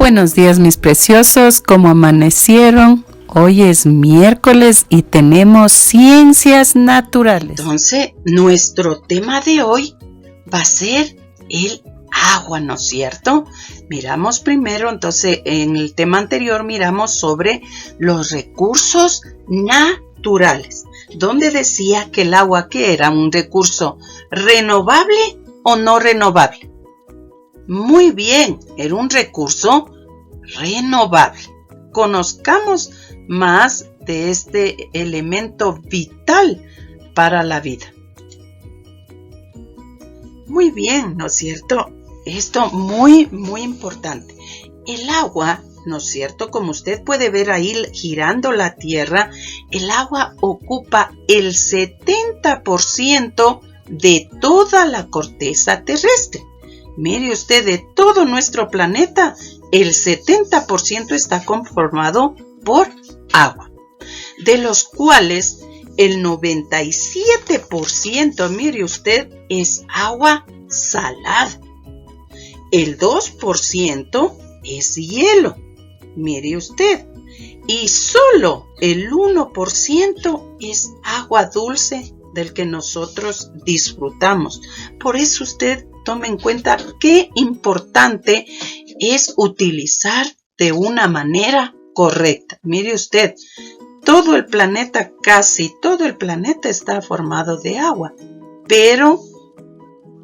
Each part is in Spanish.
Buenos días, mis preciosos, ¿cómo amanecieron? Hoy es miércoles y tenemos ciencias naturales. Entonces, nuestro tema de hoy va a ser el agua, ¿no es cierto? Miramos primero, entonces, en el tema anterior miramos sobre los recursos naturales, donde decía que el agua, ¿qué era? ¿Un recurso renovable o no renovable? Muy bien, era un recurso renovable. Conozcamos más de este elemento vital para la vida. Muy bien, ¿no es cierto? Esto muy importante. El agua, ¿no es cierto? Como usted puede ver ahí girando la Tierra, el agua ocupa el 70% de toda la corteza terrestre. Mire usted, de todo nuestro planeta, el 70% está conformado por agua, de los cuales el 97%, mire usted, es agua salada. El 2% es hielo, mire usted, y solo el 1% es agua dulce del que nosotros disfrutamos. Por eso usted tome en cuenta qué importante es utilizar de una manera correcta. Mire usted, todo el planeta, casi todo el planeta está formado de agua, pero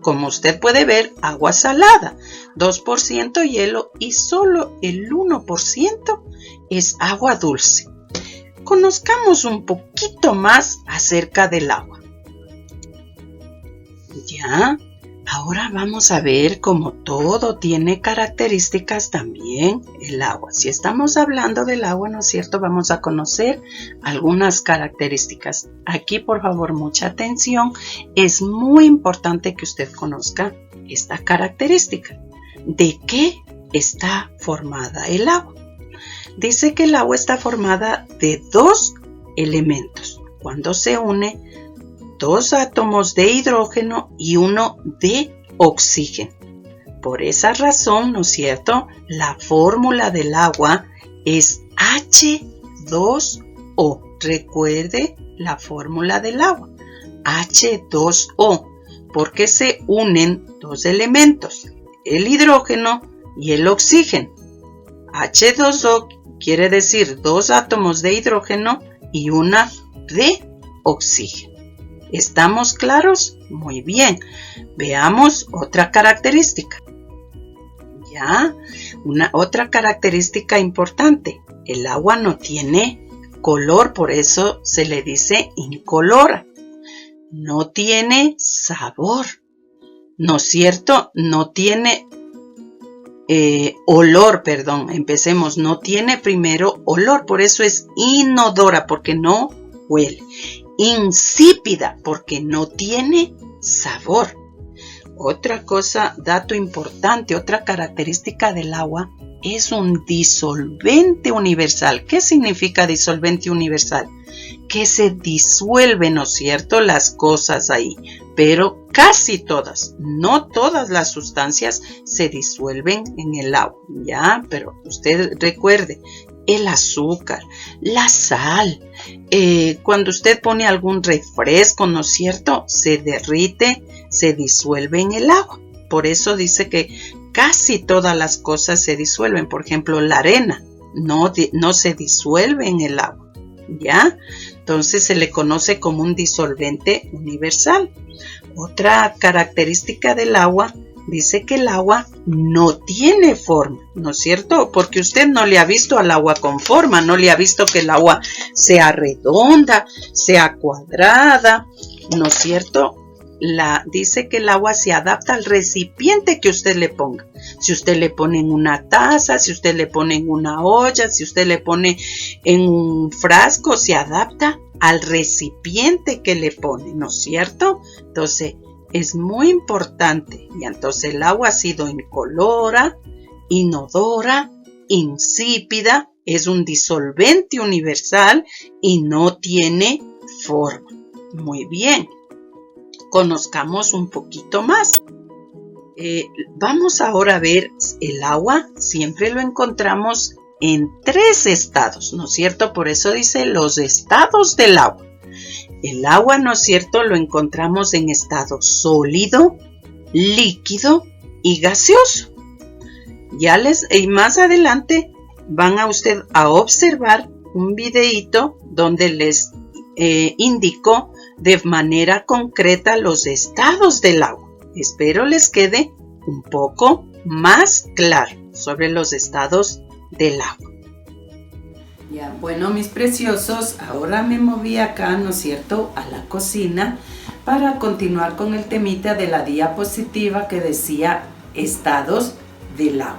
como usted puede ver, agua salada, 2% hielo y solo el 1% es agua dulce. Conozcamos un poquito más acerca del agua. Ya, ahora vamos a ver cómo todo tiene características también el agua. Si estamos hablando del agua, ¿no es cierto? Vamos a conocer algunas características. Aquí, por favor, mucha atención. Es muy importante que usted conozca esta característica. ¿De qué está formada el agua? Dice que el agua está formada de dos elementos. Cuando se une, dos átomos de hidrógeno y uno de oxígeno. Por esa razón, ¿no es cierto? La fórmula del agua es H2O. Recuerde la fórmula del agua, H2O, porque se unen dos elementos, el hidrógeno y el oxígeno. H2O quiere decir dos átomos de hidrógeno y una de oxígeno. ¿Estamos claros? Muy bien. Veamos otra característica. Ya, otra característica importante. El agua no tiene color, por eso se le dice incolora. No tiene sabor, ¿no es cierto? No tiene olor, perdón. Empecemos. No tiene primero olor, por eso es inodora, porque no huele. Insípida, porque no tiene sabor. Otra cosa, dato importante, otra característica del agua es un disolvente universal. ¿Qué significa disolvente universal? Que se disuelven, ¿no es cierto?, las cosas ahí, pero casi todas, no todas las sustancias se disuelven en el agua, ¿ya? Pero usted recuerde, el azúcar, la sal, cuando usted pone algún refresco, ¿no es cierto?, se derrite, se disuelve en el agua. Por eso dice que casi todas las cosas se disuelven. Por ejemplo, la arena no se disuelve en el agua, ¿ya? Entonces se le conoce como un disolvente universal. Otra característica del agua, dice que el agua no tiene forma, ¿no es cierto? Porque usted no le ha visto al agua con forma, no le ha visto que el agua sea redonda, sea cuadrada, ¿no es cierto? Dice que el agua se adapta al recipiente que usted le ponga. Si usted le pone en una taza, si usted le pone en una olla, si usted le pone en un frasco, se adapta al recipiente que le pone, ¿no es cierto? Entonces, es muy importante. Y entonces el agua ha sido incolora, inodora, insípida, es un disolvente universal y no tiene forma. Muy bien. Conozcamos un poquito más. Vamos ahora a ver el agua. Siempre lo encontramos en 3 estados, ¿no es cierto? Por eso dice los estados del agua. El agua, ¿no es cierto?, lo encontramos en estado sólido, líquido y gaseoso. Y más adelante van a usted a observar un videíto donde les indico de manera concreta los estados del agua. Espero les quede un poco más claro sobre los estados del agua. Ya, bueno, mis preciosos, ahora me moví acá, ¿no es cierto?, a la cocina para continuar con el temita de la diapositiva que decía estados del agua.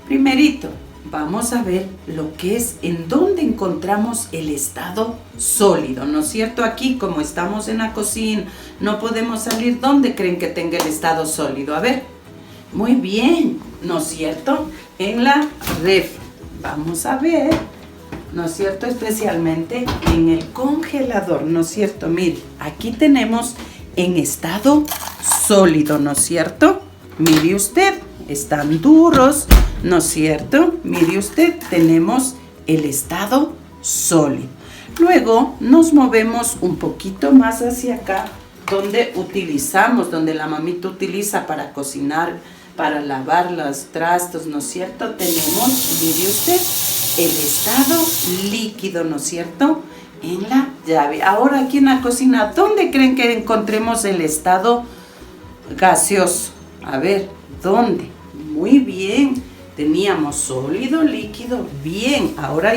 Primerito, vamos a ver lo que es, en dónde encontramos el estado sólido, ¿no es cierto? Aquí, como estamos en la cocina, no podemos salir. ¿Dónde creen que tenga el estado sólido? A ver, muy bien, ¿no es cierto? En la refri. Vamos a ver, ¿no es cierto?, especialmente en el congelador, ¿no es cierto? Mire, aquí tenemos en estado sólido, ¿no es cierto? Mire usted, están duros, ¿no es cierto? Mire usted, tenemos el estado sólido. Luego nos movemos un poquito más hacia acá, donde la mamita utiliza para cocinar, para lavar los trastos, ¿no es cierto? Tenemos, mire usted, el estado líquido, ¿no es cierto?, en la llave. Ahora aquí en la cocina, ¿dónde creen que encontremos el estado gaseoso? A ver, ¿dónde? Muy bien, teníamos sólido, líquido, bien. Ahora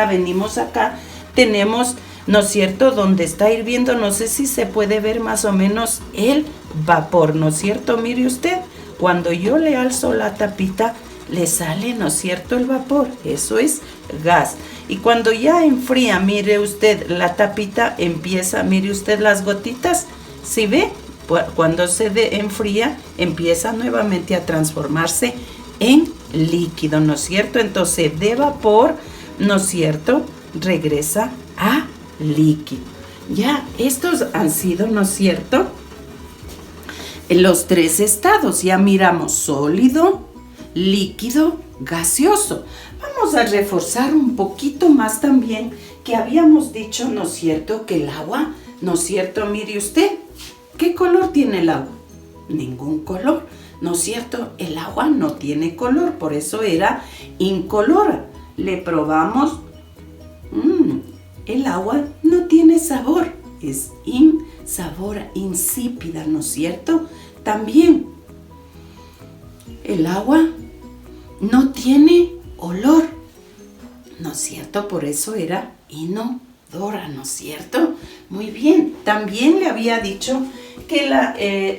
venimos acá, tenemos, ¿no es cierto?, donde está hirviendo, no sé si se puede ver más o menos el vapor, ¿no es cierto? Mire usted, cuando yo le alzo la tapita, le sale, ¿no es cierto?, el vapor. Eso es gas. Y cuando ya enfría, mire usted, la tapita empieza, mire usted las gotitas, ¿sí ve? Cuando se enfría, empieza nuevamente a transformarse en líquido, ¿no es cierto? Entonces, de vapor, ¿no es cierto?, regresa a líquido. Ya, estos han sido, ¿no es cierto?, los 3 estados. Ya miramos sólido, líquido, gaseoso. Vamos a reforzar un poquito más también que habíamos dicho, ¿no es cierto?, que el agua, ¿no es cierto? Mire usted, ¿qué color tiene el agua? Ningún color, ¿no es cierto? El agua no tiene color, por eso era incolora. Le probamos, el agua no tiene sabor, es sabor insípida, ¿no es cierto? También el agua no tiene olor, ¿no es cierto? Por eso era inodora, ¿no es cierto? Muy bien. También le había dicho que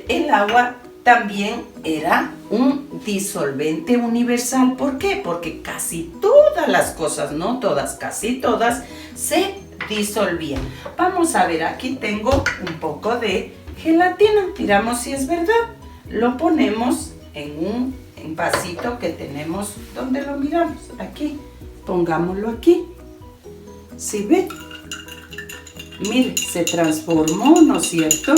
el agua también era un disolvente universal. ¿Por qué? Porque casi todas las cosas, no todas, casi todas, se disolvían. Vamos a ver, aquí tengo un poco de gelatina. Miramos si es verdad. Lo ponemos en un vasito que tenemos. ¿Dónde lo miramos? Aquí. Pongámoslo aquí. ¿Sí ve? Mire, se transformó, ¿no es cierto?,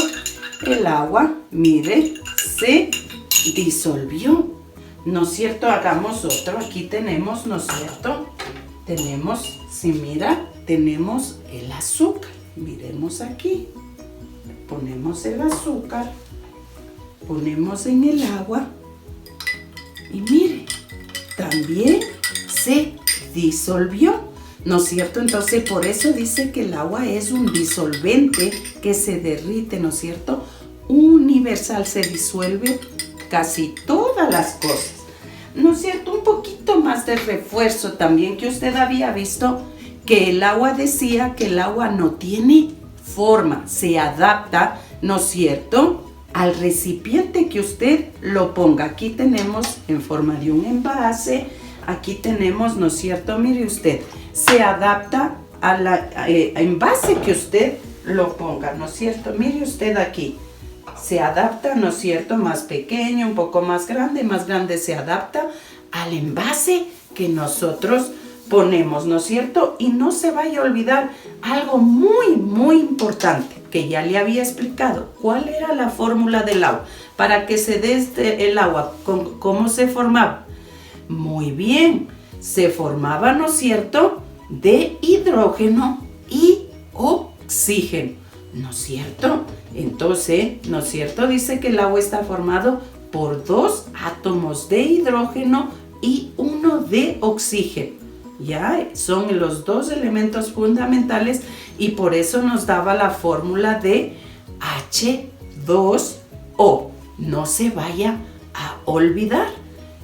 el agua. Mire, se disolvió, ¿no es cierto? Hagamos otro. Aquí tenemos, ¿no es cierto? Tenemos, si mira, tenemos el azúcar. Miremos aquí. Ponemos el azúcar. Ponemos en el agua. Y mire, también se disolvió, ¿no es cierto? Entonces, por eso dice que el agua es un disolvente que se derrite, ¿no es cierto?, universal, se disuelve casi todas las cosas, ¿no es cierto? Un poquito más de refuerzo también, que usted había visto que el agua decía que el agua no tiene forma, se adapta, ¿no es cierto?, al recipiente que usted lo ponga. Aquí tenemos en forma de un envase, aquí tenemos, ¿no es cierto? Mire usted, se adapta al envase que usted lo ponga, ¿no es cierto? Mire usted aquí, se adapta, ¿no es cierto?, más pequeño, un poco más grande se adapta al envase que nosotros ponemos, ¿no es cierto? Y no se vaya a olvidar algo muy, muy importante. que ya le había explicado cuál era la fórmula del agua, para que se dé el agua, ¿cómo se formaba? Muy bien, se formaba, ¿no es cierto?, de hidrógeno y oxígeno, ¿no es cierto? Entonces, ¿no es cierto?, dice que el agua está formado por 2 átomos de hidrógeno y 1 de oxígeno. Ya son los 2 elementos fundamentales y por eso nos daba la fórmula de H2O. No se vaya a olvidar.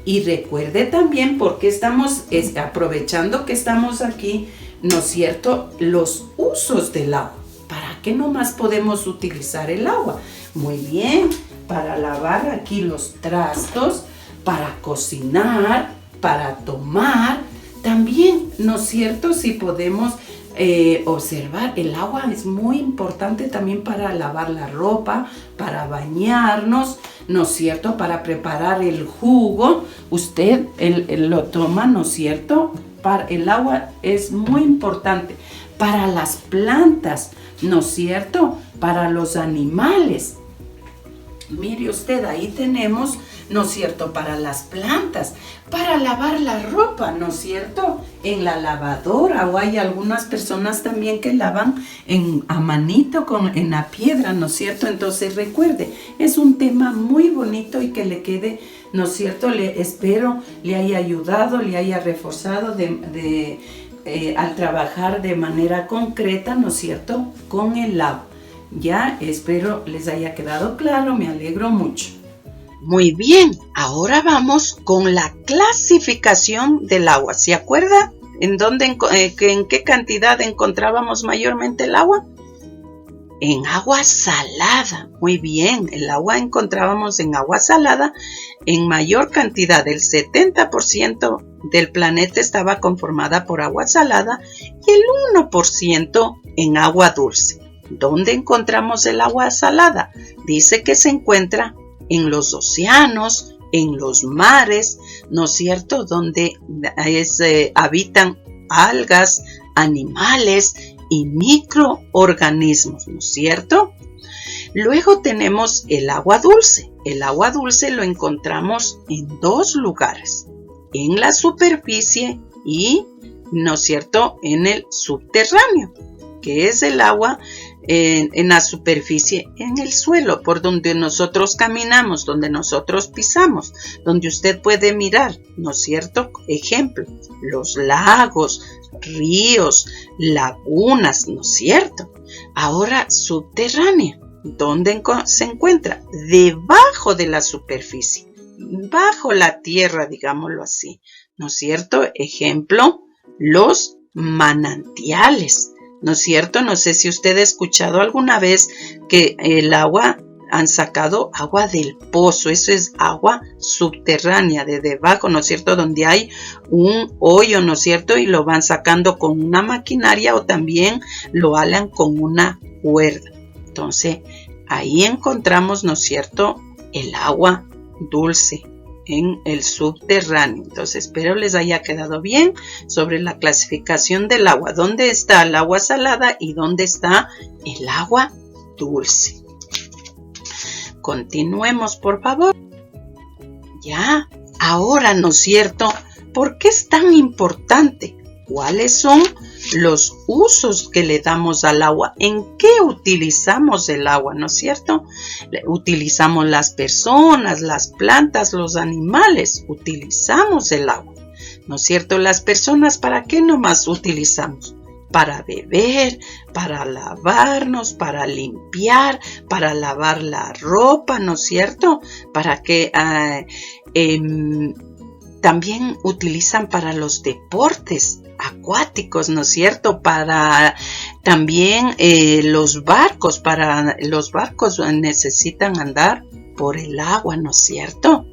Y recuerde también, porque estamos aprovechando que estamos aquí, ¿no es cierto?, los usos del agua. ¿Para qué nomás podemos utilizar el agua? Muy bien, para lavar aquí los trastos, para cocinar, para tomar. También, ¿no es cierto?, si podemos observar, el agua es muy importante también para lavar la ropa, para bañarnos, ¿no es cierto?, para preparar el jugo. Usted lo toma, ¿no es cierto?, el agua es muy importante para las plantas, ¿no es cierto?, para los animales. Mire usted, ahí tenemos, ¿no es cierto?, para las plantas, para lavar la ropa, ¿no es cierto?, en la lavadora, o hay algunas personas también que lavan a manito en la piedra, ¿no es cierto? Entonces recuerde, es un tema muy bonito y que le quede, ¿no es cierto?, espero le haya ayudado, le haya reforzado al trabajar de manera concreta, ¿no es cierto?, con el agua. Ya, espero les haya quedado claro, me alegro mucho. Muy bien, ahora vamos con la clasificación del agua. ¿Se acuerda en qué cantidad encontrábamos mayormente el agua? En agua salada. Muy bien, el agua encontrábamos en agua salada en mayor cantidad. El 70% del planeta estaba conformada por agua salada y el 1% en agua dulce. ¿Dónde encontramos el agua salada? Dice que se encuentra en los océanos, en los mares, ¿no es cierto?, donde habitan algas, animales y microorganismos, ¿no es cierto? Luego tenemos el agua dulce. El agua dulce lo encontramos en 2 lugares, en la superficie y, ¿no es cierto?, en el subterráneo, que es el agua en la superficie, en el suelo, por donde nosotros caminamos, donde nosotros pisamos, donde usted puede mirar, ¿no es cierto? Ejemplo, los lagos, ríos, lagunas, ¿no es cierto? Ahora, subterránea, ¿dónde se encuentra? Debajo de la superficie, bajo la tierra, digámoslo así, ¿no es cierto? Ejemplo, los manantiales, ¿no es cierto? No sé si usted ha escuchado alguna vez que el agua, han sacado agua del pozo. Eso es agua subterránea, de debajo, ¿no es cierto? Donde hay un hoyo, ¿no es cierto? Y lo van sacando con una maquinaria o también lo alan con una cuerda. Entonces, ahí encontramos, ¿no es cierto?, el agua dulce en el subterráneo. Entonces, espero les haya quedado bien sobre la clasificación del agua. ¿Dónde está el agua salada y dónde está el agua dulce? Continuemos, por favor. Ya, ahora, ¿no es cierto?, ¿por qué es tan importante? ¿Cuáles son los usos que le damos al agua? ¿En qué utilizamos el agua? ¿No es cierto? Utilizamos las personas, las plantas, los animales. Utilizamos el agua. ¿No es cierto? Las personas, ¿para qué nomás utilizamos? Para beber, para lavarnos, para limpiar, para lavar la ropa, ¿no es cierto? Para que también utilizan para los deportes acuáticos, ¿no es cierto? Para también los barcos necesitan andar por el agua, ¿no es cierto?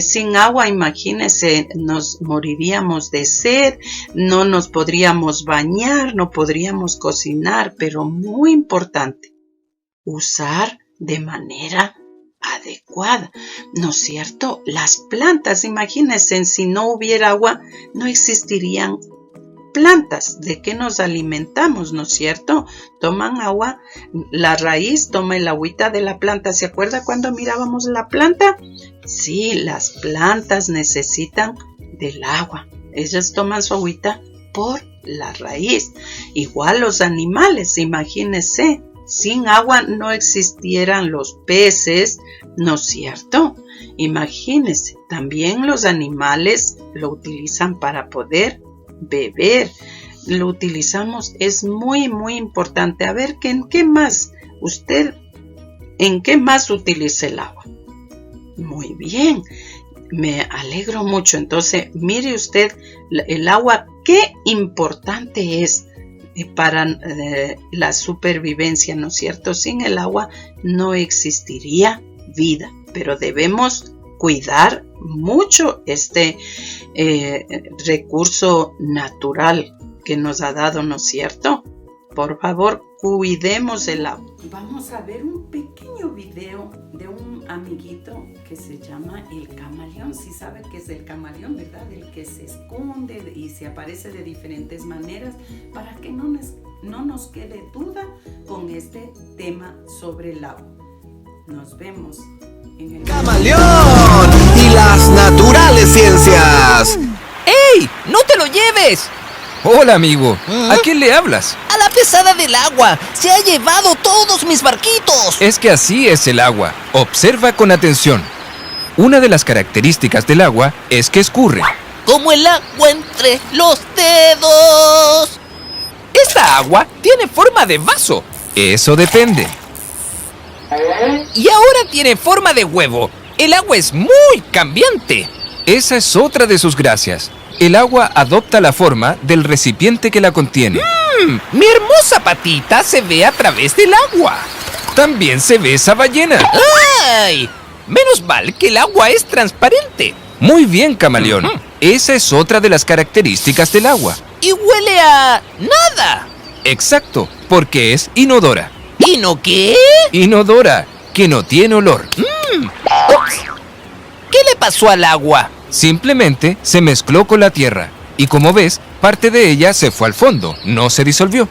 Sin agua, imagínense, nos moriríamos de sed, no nos podríamos bañar, no podríamos cocinar, pero muy importante, usar de manera adecuada, ¿no es cierto? Las plantas, imagínense, si no hubiera agua, no existirían plantas. ¿De qué nos alimentamos, no es cierto? Toman agua, la raíz toma el agüita de la planta. ¿Se acuerda cuando mirábamos la planta? Sí, las plantas necesitan del agua. Ellas toman su agüita por la raíz. Igual los animales, imagínense, sin agua no existieran los peces, ¿no es cierto? Imagínense, también los animales lo utilizan para poder beber. Lo utilizamos, es muy importante. A ver, ¿en qué más utiliza el agua? Muy bien, me alegro mucho. Entonces, mire usted, el agua, qué importante es para la supervivencia, ¿no es cierto? Sin el agua no existiría vida, pero debemos cuidar mucho este recurso natural que nos ha dado, ¿no es cierto? Por favor, cuidemos el agua. Vamos a ver un pequeño video de un amiguito que se llama el camaleón. Sí sabe que es el camaleón, ¿verdad? El que se esconde y se aparece de diferentes maneras para que no nos quede duda con este tema sobre el agua. Nos vemos en el Camaleón y las naturales ciencias. ¡Ey! ¡No te lo lleves! Hola, amigo. ¿A quién le hablas? ¡A la pesada del agua! ¡Se ha llevado todos mis barquitos! Es que así es el agua. Observa con atención. Una de las características del agua es que escurre. ¡Como el agua entre los dedos! Esta agua tiene forma de vaso. Eso depende. Y ahora tiene forma de huevo. El agua es muy cambiante. Esa es otra de sus gracias. El agua adopta la forma del recipiente que la contiene. ¡Mi hermosa patita se ve a través del agua! También se ve esa ballena. ¡Ay! Menos mal que el agua es transparente. Muy bien, camaleón. Esa es otra de las características del agua. Y huele a nada. Exacto, porque es inodora. ¿Y no qué? Inodora, que no tiene olor. Ups. ¿Qué le pasó al agua? Simplemente se mezcló con la tierra. Y como ves, parte de ella se fue al fondo, no se disolvió.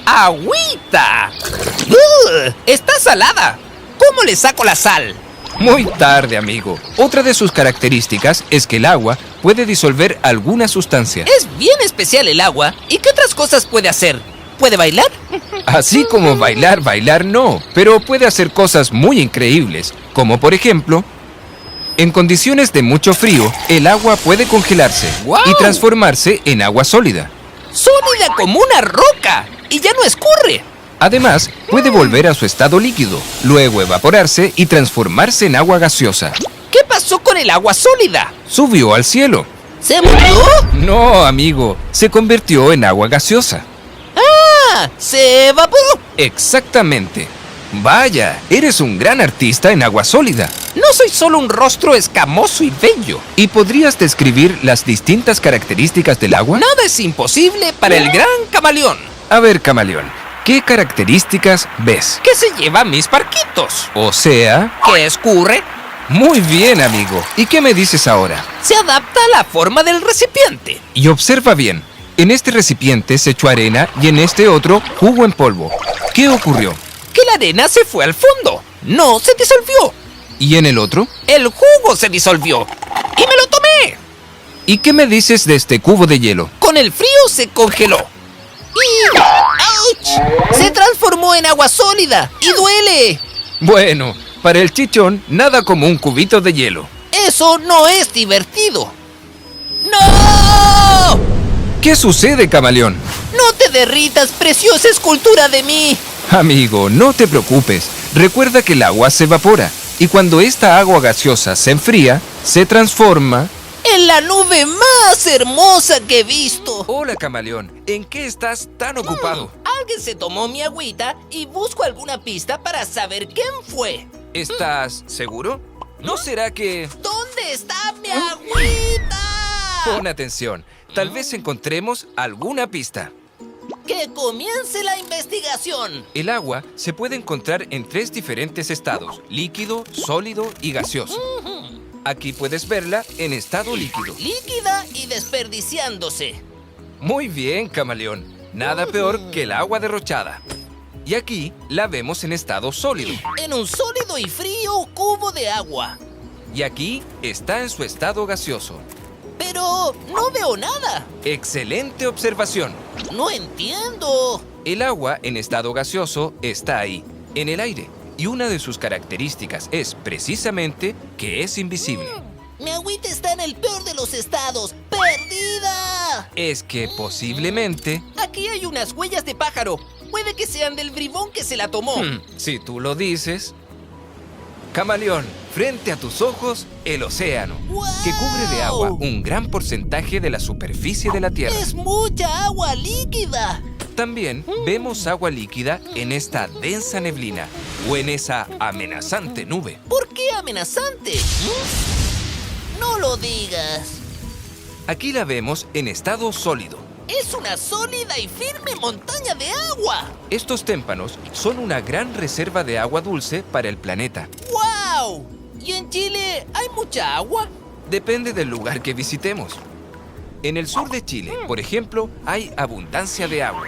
¡Agüita! ¡Está salada! ¿Cómo le saco la sal? Muy tarde, amigo. Otra de sus características es que el agua puede disolver alguna sustancia. Es bien especial el agua. ¿Y qué otras cosas puede hacer? ¿Puede bailar? Así como bailar no, pero puede hacer cosas muy increíbles, como por ejemplo, en condiciones de mucho frío, el agua puede congelarse ¡Guau! y transformarse en agua sólida. ¡Sólida como una roca! ¡Y ya no escurre! Además, puede volver a su estado líquido, luego evaporarse y transformarse en agua gaseosa. ¿Qué pasó con el agua sólida? Subió al cielo. ¿Se murió? No, amigo, se convirtió en agua gaseosa. ¡Ah! ¡Se evaporó! Exactamente. Vaya, eres un gran artista en agua sólida. No soy solo un rostro escamoso y bello. ¿Y podrías describir las distintas características del agua? Nada es imposible para el gran camaleón. A ver, camaleón, ¿qué características ves? Que se lleva mis barquitos. O sea... ¿Qué escurre? Muy bien, amigo. ¿Y qué me dices ahora? Se adapta a la forma del recipiente. Y observa bien. En este recipiente se echó arena y en este otro jugo en polvo. ¿Qué ocurrió? Que la arena se fue al fondo. No se disolvió. ¿Y en el otro? El jugo se disolvió. Y me lo tomé. ¿Y qué me dices de este cubo de hielo? Con el frío se congeló. Y... ¡auch! Se transformó en agua sólida. Y duele. Bueno, para el chichón, nada como un cubito de hielo. Eso no es divertido. ¡No! ¿Qué sucede, camaleón? ¡No te derritas, preciosa escultura de mí! Amigo, no te preocupes. Recuerda que el agua se evapora. Y cuando esta agua gaseosa se enfría, se transforma... ¡En la nube más hermosa que he visto! Hola, camaleón. ¿En qué estás tan ocupado? Alguien se tomó mi agüita y busco alguna pista para saber quién fue. ¿Estás seguro? ¿No será que...? ¿Dónde está mi agüita? Pon atención. Tal vez encontremos alguna pista. ¡Que comience la investigación! El agua se puede encontrar en 3 diferentes estados: líquido, sólido y gaseoso. Aquí puedes verla en estado líquido. Líquida y desperdiciándose. Muy bien, camaleón. Nada peor que el agua derrochada. Y aquí la vemos en estado sólido. En un sólido y frío cubo de agua. Y aquí está en su estado gaseoso. Pero no veo nada. ¡Excelente observación! No entiendo. El agua en estado gaseoso está ahí, en el aire. Y una de sus características es precisamente que es invisible. Mi agüita está en el peor de los estados. ¡Perdida! Es que posiblemente... Aquí hay unas huellas de pájaro. Puede que sean del bribón que se la tomó. Si tú lo dices... Camaleón, frente a tus ojos, el océano, que cubre de agua un gran porcentaje de la superficie de la Tierra. ¡Es mucha agua líquida! También vemos agua líquida en esta densa neblina o en esa amenazante nube. ¿Por qué amenazante? No lo digas. Aquí la vemos en estado sólido. Es una sólida y firme montaña de agua. Estos témpanos son una gran reserva de agua dulce para el planeta. ¡Wow! ¿Y en Chile hay mucha agua? Depende del lugar que visitemos. En el sur de Chile, por ejemplo, hay abundancia de agua.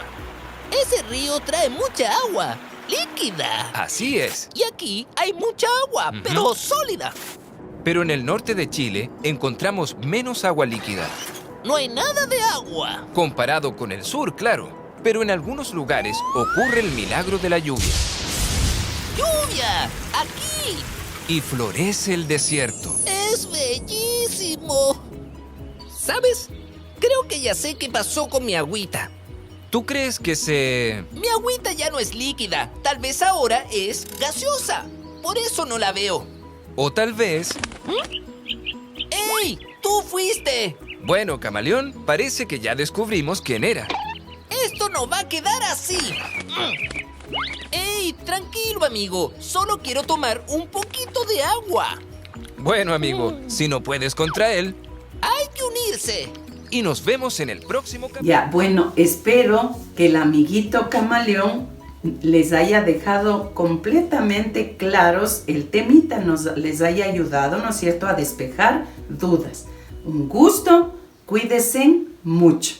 Ese río trae mucha agua, líquida. Así es. Y aquí hay mucha agua, pero sólida. Pero en el norte de Chile encontramos menos agua líquida. No hay nada de agua. Comparado con el sur, claro. Pero en algunos lugares ocurre el milagro de la lluvia. ¡Lluvia! ¡Aquí! Y florece el desierto. ¡Es bellísimo! ¿Sabes? Creo que ya sé qué pasó con mi agüita. ¿Tú crees que se...? Mi agüita ya no es líquida. Tal vez ahora es gaseosa. Por eso no la veo. O tal vez... ¡Ey! ¡Tú fuiste! Bueno, camaleón, parece que ya descubrimos quién era. ¡Esto no va a quedar así! ¡Ey! Tranquilo, amigo. Solo quiero tomar un poquito de agua. Bueno, amigo, si no puedes contra él... ¡Hay que unirse! Y nos vemos en el próximo capítulo. Ya, bueno, espero que el amiguito camaleón les haya dejado completamente claros el temita, les haya ayudado, ¿no es cierto?, a despejar dudas. Un gusto, cuídense mucho.